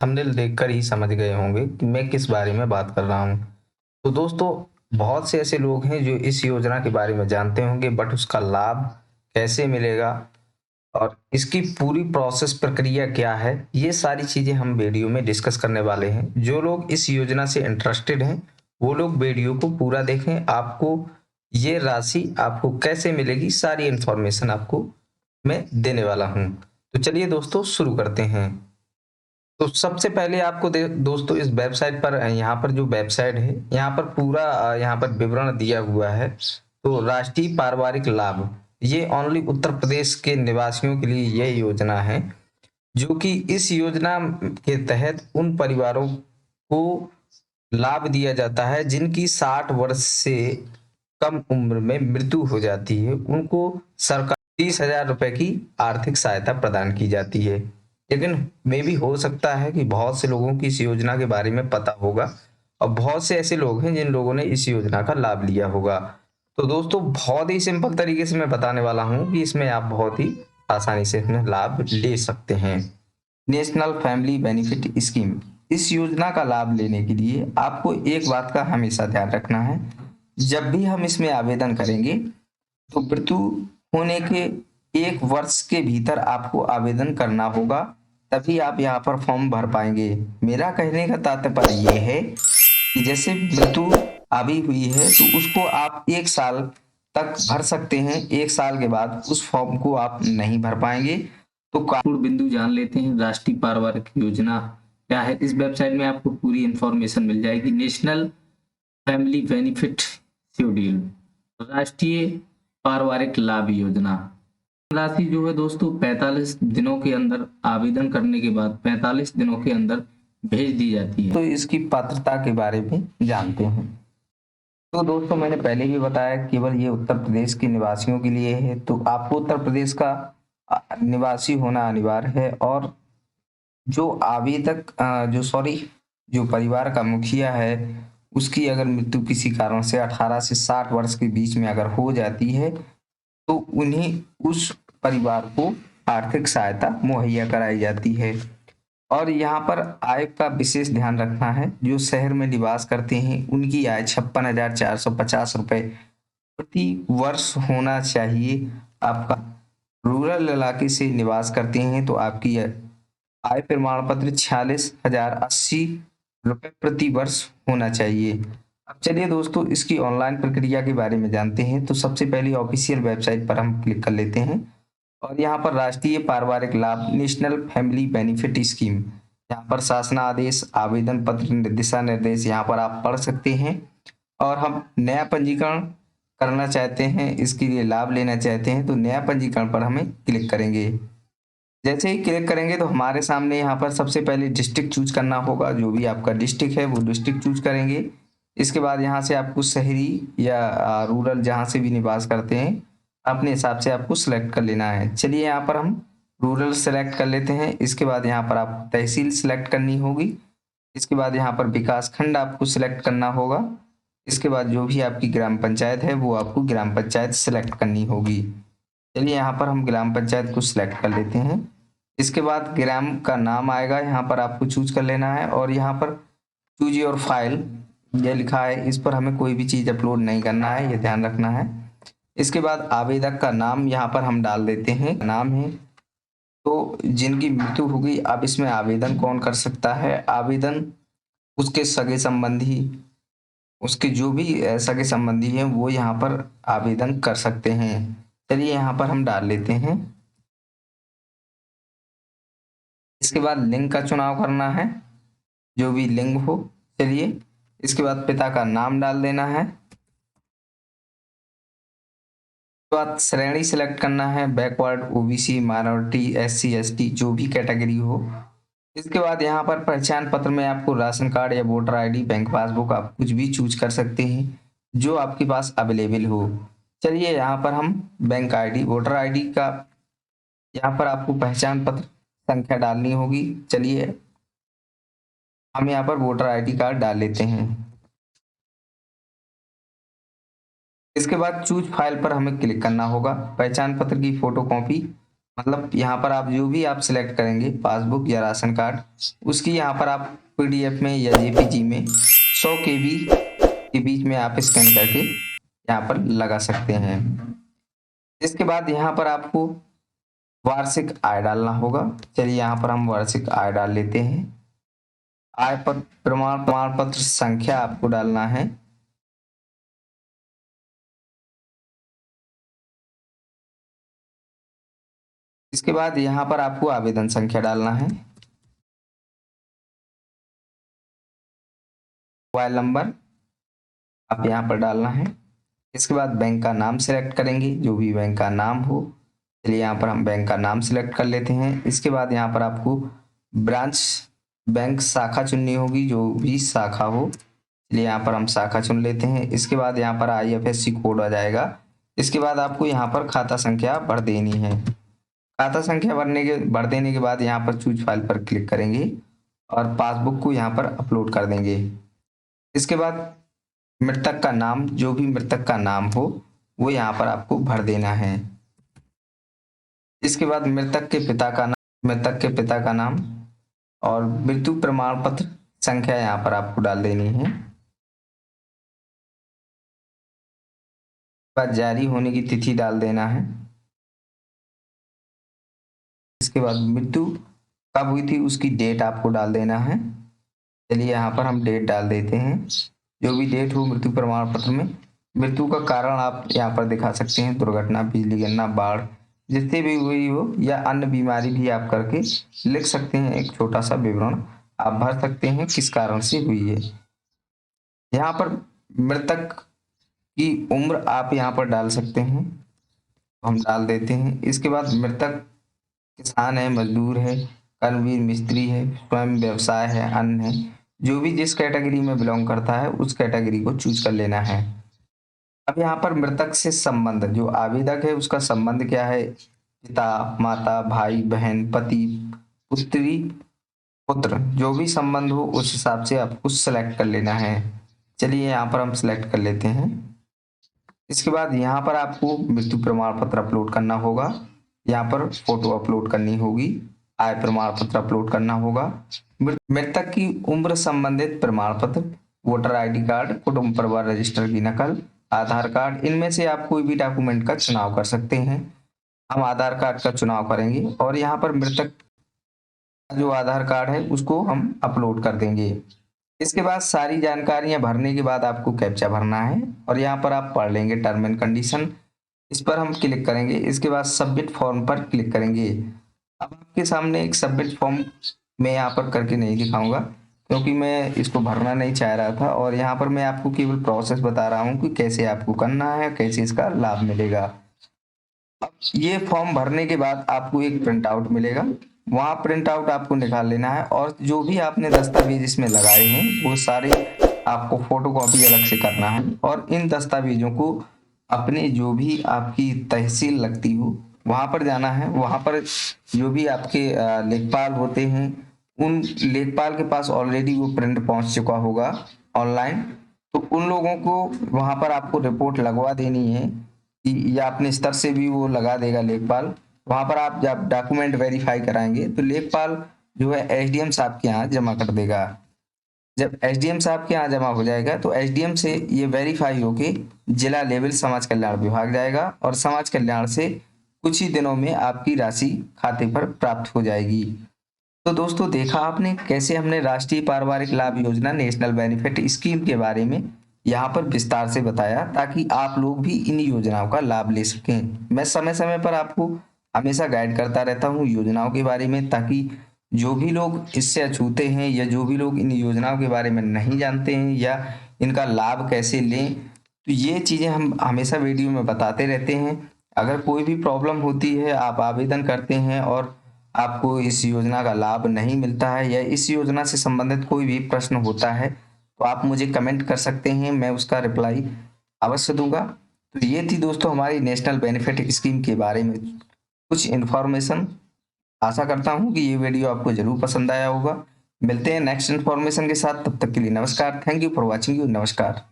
Thumbnail देखकर ही समझ गए होंगे कि मैं किस बारे में बात कर रहा हूँ। तो दोस्तों, बहुत से ऐसे लोग हैं जो इस योजना के बारे में जानते होंगे, बट उसका लाभ कैसे मिलेगा और इसकी पूरी प्रोसेस प्रक्रिया क्या है, ये सारी चीजें हम वीडियो में डिस्कस करने वाले हैं। जो लोग इस योजना से इंटरेस्टेड हैं वो लोग वीडियो को पूरा देखें। आपको ये राशि आपको कैसे मिलेगी, सारी इंफॉर्मेशन आपको मैं देने वाला हूं। तो चलिए दोस्तों, शुरू करते हैं। तो सबसे पहले आपको दोस्तों, इस वेबसाइट पर यहाँ पर जो वेबसाइट है, यहाँ पर पूरा यहाँ पर विवरण दिया हुआ है। तो राष्ट्रीय पारिवारिक लाभ, ये ओनली उत्तर प्रदेश के निवासियों के लिए यह योजना है, जो कि इस योजना के तहत उन परिवारों को लाभ दिया जाता है जिनकी 60 वर्ष से कम उम्र में मृत्यु हो जाती है। उनको सरकार 30,000 रुपए की आर्थिक सहायता प्रदान की जाती है। लेकिन मे भी हो सकता है कि बहुत से लोगों की इस योजना के बारे में पता होगा और बहुत से ऐसे लोग हैं जिन लोगों ने इस योजना का लाभ लिया होगा। तो दोस्तों, बहुत ही सिंपल तरीके से मैं बताने वाला हूं कि इसमें आप बहुत ही आसानी से इसमें लाभ ले सकते हैं। नेशनल फैमिली बेनिफिट स्कीम, इस योजना का लाभ लेने के लिए आपको एक बात का हमेशा ध्यान रखना है। जब भी हम इसमें आवेदन करेंगे तो मृत्यु होने के 1 वर्ष के भीतर आपको आवेदन करना होगा, तभी आप यहाँ पर फॉर्म भर पाएंगे। मेरा कहने का तात्पर्य यह है कि जैसे मृत्यु अभी हुई है तो उसको आप 1 साल तक भर सकते हैं। 1 साल के बाद उस फॉर्म को आप नहीं भर पाएंगे। तो पूर्ण बिंदु जान लेते हैं राष्ट्रीय पारिवारिक योजना क्या है। इस वेबसाइट में आपको पूरी इंफॉर्मेशन मिल जाएगी। नेशनल फैमिली बेनिफिट शेड्यूल, राष्ट्रीय पारिवारिक लाभ योजना, राशि जो है दोस्तों 45 दिनों के अंदर आवेदन करने के बाद 45 दिनों के अंदर भेज दी जाती है। तो इसकी पात्रता के बारे में जानते हैं। तो दोस्तों, मैंने पहले भी बताया केवल ये उत्तर प्रदेश के निवासियों के लिए है। तो आपको उत्तर प्रदेश का निवासी होना अनिवार्य है। और जो आवेदक जो परिवार का मुखिया है, उसकी अगर मृत्यु किसी कारण से 18 से 60 वर्ष के बीच में अगर हो जाती है तो उन्हें उस परिवार को आर्थिक सहायता मुहैया कराई जाती है। और यहाँ पर आय का विशेष ध्यान रखना है। जो शहर में निवास करते हैं उनकी आय 56,450 रुपए प्रति वर्ष होना चाहिए। आपका रूरल इलाके से निवास करते हैं तो आपकी आय प्रमाण पत्र 46,080 रुपए प्रति वर्ष होना चाहिए। अब चलिए दोस्तों, इसकी ऑनलाइन प्रक्रिया के बारे में जानते हैं। तो सबसे पहले ऑफिशियल वेबसाइट पर हम क्लिक कर लेते हैं और यहाँ पर राष्ट्रीय पारिवारिक लाभ नेशनल फैमिली बेनिफिट स्कीम, यहाँ पर शासनादेश, आवेदन पत्र, दिशा निर्देश यहाँ पर आप पढ़ सकते हैं। और हम नया पंजीकरण करना चाहते हैं, इसके लिए लाभ लेना चाहते हैं, तो नया पंजीकरण पर हमें क्लिक करेंगे। जैसे ही क्लिक करेंगे तो हमारे सामने यहाँ पर सबसे पहले डिस्ट्रिक्ट चूज करना होगा। जो भी आपका डिस्ट्रिक्ट है वो डिस्ट्रिक्ट चूज करेंगे। इसके बाद यहाँ से आपको शहरी या रूरल जहाँ से भी निवास करते हैं अपने हिसाब से आपको सिलेक्ट कर लेना है। चलिए यहाँ पर हम रूरल सेलेक्ट कर लेते हैं। इसके बाद यहाँ पर आप तहसील सेलेक्ट करनी होगी। इसके बाद यहाँ पर विकास खंड आपको सिलेक्ट करना होगा। इसके बाद जो भी आपकी ग्राम पंचायत है वो आपको ग्राम पंचायत सेलेक्ट करनी होगी। चलिए यहाँ पर हम ग्राम पंचायत को सिलेक्ट कर लेते हैं। इसके बाद ग्राम का नाम आएगा, यहाँ पर आपको चूज कर लेना है। और यहाँ पर चूज योर फाइल ये लिखा है, इस पर हमें कोई भी चीज़ अपलोड नहीं करना है, ये ध्यान रखना है। इसके बाद आवेदक का नाम यहाँ पर हम डाल देते हैं। नाम है तो जिनकी मृत्यु हो गई, अब इसमें आवेदन कौन कर सकता है? आवेदन उसके सगे संबंधी, उसके जो भी सगे संबंधी हैं वो यहाँ पर आवेदन कर सकते हैं। चलिए यहाँ पर हम डाल लेते हैं। इसके बाद लिंग का चुनाव करना है, जो भी लिंग हो। चलिए, इसके बाद पिता का नाम डाल देना है। इसके बाद श्रेणी सिलेक्ट करना है, backward, OBC, minority, SC ST, जो भी कैटेगरी हो। इसके बाद यहाँ पर पहचान पत्र में आपको राशन कार्ड या वोटर आईडी, बैंक पासबुक, आप कुछ भी चूज कर सकते हैं जो आपके पास अवेलेबल हो। चलिए यहाँ पर हम बैंक आईडी, वोटर आईडी का यहाँ पर आपको पहचान पत्र संख्या डालनी होगी। चलिए हम यहाँ पर वोटर आईडी कार्ड डाल लेते हैं। इसके बाद चूज फाइल पर हमें क्लिक करना होगा। पहचान पत्र की फोटो कॉपी मतलब यहाँ पर आप जो भी आप सिलेक्ट करेंगे पासबुक या राशन कार्ड, उसकी यहाँ पर आप पीडीएफ में या जेपीजी में 100 केबी के बीच में आप स्कैन करके यहाँ पर लगा सकते हैं। इसके बाद यहाँ पर आपको वार्षिक आय डालना होगा। चलिए यहाँ पर हम वार्षिक आय डाल लेते हैं। आय पर प्रमाण पत्र संख्या आपको डालना है। इसके बाद यहाँ पर आपको आवेदन संख्या डालना है, मोबाइल नंबर आप यहाँ पर डालना है। इसके बाद बैंक का नाम सिलेक्ट करेंगे, जो भी बैंक का नाम हो। चलिए यहाँ पर हम बैंक का नाम सिलेक्ट कर लेते हैं। इसके बाद यहाँ पर आपको ब्रांच बैंक शाखा चुननी होगी, जो भी शाखा हो। चलिए यहाँ पर हम शाखा चुन लेते हैं। इसके बाद यहाँ पर IFSC कोड आ जाएगा। इसके बाद आपको यहाँ पर खाता संख्या भर देनी है। खाता संख्या भर देने के बाद यहाँ पर चूज फाइल पर क्लिक करेंगे और पासबुक को यहाँ पर अपलोड कर देंगे। इसके बाद मृतक का नाम, जो भी मृतक का नाम हो वो यहाँ पर आपको भर देना है। इसके बाद मृतक के पिता का नाम और मृत्यु प्रमाण पत्र संख्या यहाँ पर आपको डाल देनी है। बाद जारी होने की तिथि डाल देना है। इसके बाद मृत्यु कब हुई थी उसकी डेट आपको डाल देना है। चलिए यहाँ पर हम डेट डाल देते हैं, जो भी डेट हो मृत्यु प्रमाण पत्र में। मृत्यु का कारण आप यहाँ पर दिखा सकते हैं, दुर्घटना, बिजली गिरना, बाढ़, जिससे भी हुई हो, या अन्य बीमारी भी आप करके लिख सकते हैं। एक छोटा सा विवरण आप भर सकते हैं किस कारण से हुई है। यहाँ पर मृतक की उम्र आप यहाँ पर डाल सकते हैं, हम डाल देते हैं। इसके बाद मृतक किसान है, मजदूर है, कर्मवीर, मिस्त्री है, स्वयं व्यवसाय है, अन्य है, जो भी जिस कैटेगरी में बिलोंग करता है उस कैटेगरी को चूज कर लेना है। अब यहाँ पर मृतक से संबंध, जो आवेदक है उसका संबंध क्या है, पिता, माता, भाई, बहन, पति, पुत्री, पुत्र, जो भी संबंध हो उस हिसाब से आपको सेलेक्ट कर लेना है। चलिए यहाँ पर हम सिलेक्ट कर लेते हैं। इसके बाद यहाँ पर आपको मृत्यु प्रमाण पत्र अपलोड करना होगा, यहाँ पर फोटो अपलोड करनी होगी, आय प्रमाण पत्र अपलोड करना होगा, मृतक की उम्र संबंधित प्रमाण पत्र, वोटर ID कार्ड, कुटुंब परिवार रजिस्टर की नकल, आधार कार्ड, इनमें से आप कोई भी डॉक्यूमेंट का चुनाव कर सकते हैं। हम आधार कार्ड का चुनाव करेंगे और यहाँ पर मृतक का जो आधार कार्ड है उसको हम अपलोड कर देंगे। इसके बाद सारी जानकारियां भरने के बाद आपको कैप्चा भरना है और यहाँ पर आप पढ़ लेंगे टर्म एंड कंडीशन, इस पर हम क्लिक करेंगे। इसके बाद सबमिट फॉर्म पर क्लिक करेंगे। अब आपके सामने एक सबमिट फॉर्म मैं यहाँ पर करके नहीं दिखाऊंगा, क्योंकि मैं इसको भरना नहीं चाह रहा था, और यहाँ पर मैं आपको केवल प्रोसेस बता रहा हूँ कि कैसे आपको करना है, कैसे इसका लाभ मिलेगा। अब ये फॉर्म भरने के बाद आपको एक प्रिंट आउट मिलेगा, वहाँ प्रिंट आउट आपको निकाल लेना है और जो भी आपने दस्तावेज इसमें लगाए हैं वो सारे आपको फोटो कॉपी अलग से करना है और इन दस्तावेजों को अपने जो भी आपकी तहसील लगती हो वहाँ पर जाना है। वहाँ पर जो भी आपके लेखपाल होते हैं उन लेखपाल के पास ऑलरेडी वो प्रिंट पहुँच चुका होगा ऑनलाइन, तो उन लोगों को वहाँ पर आपको रिपोर्ट लगवा देनी है या अपने स्तर से भी वो लगा देगा लेखपाल। वहाँ पर आप जब डॉक्यूमेंट वेरीफाई कराएंगे तो लेखपाल जो है SDM साहब के यहाँ जमा कर देगा। जब SDM साहब के यहाँ जमा हो जाएगा तो SDM से ये वेरीफाई होके जिला लेवल समाज कल्याण विभाग जाएगा और समाज कल्याण से कुछ ही दिनों में आपकी राशि खाते पर प्राप्त हो जाएगी। तो दोस्तों देखा आपने कैसे हमने राष्ट्रीय पारिवारिक लाभ योजना नेशनल बेनिफिट स्कीम के बारे में यहाँ पर विस्तार से बताया, ताकि आप लोग भी इन योजनाओं का लाभ ले सकें। मैं समय समय पर आपको हमेशा गाइड करता रहता हूँ योजनाओं के बारे में, ताकि जो भी लोग इससे अछूते हैं या जो भी लोग इन योजनाओं के बारे में नहीं जानते हैं या इनका लाभ कैसे लें, तो ये चीज़ें हम हमेशा वीडियो में बताते रहते हैं। अगर कोई भी प्रॉब्लम होती है, आप आवेदन करते हैं और आपको इस योजना का लाभ नहीं मिलता है या इस योजना से संबंधित कोई भी प्रश्न होता है, तो आप मुझे कमेंट कर सकते हैं, मैं उसका रिप्लाई अवश्य दूंगा। तो ये थी दोस्तों हमारी नेशनल बेनिफिट स्कीम के बारे में कुछ इन्फॉर्मेशन। आशा करता हूँ कि ये वीडियो आपको जरूर पसंद आया होगा। मिलते हैं नेक्स्ट इन्फॉर्मेशन के साथ, तब तक के लिए नमस्कार। Thank you for watching you. नमस्कार।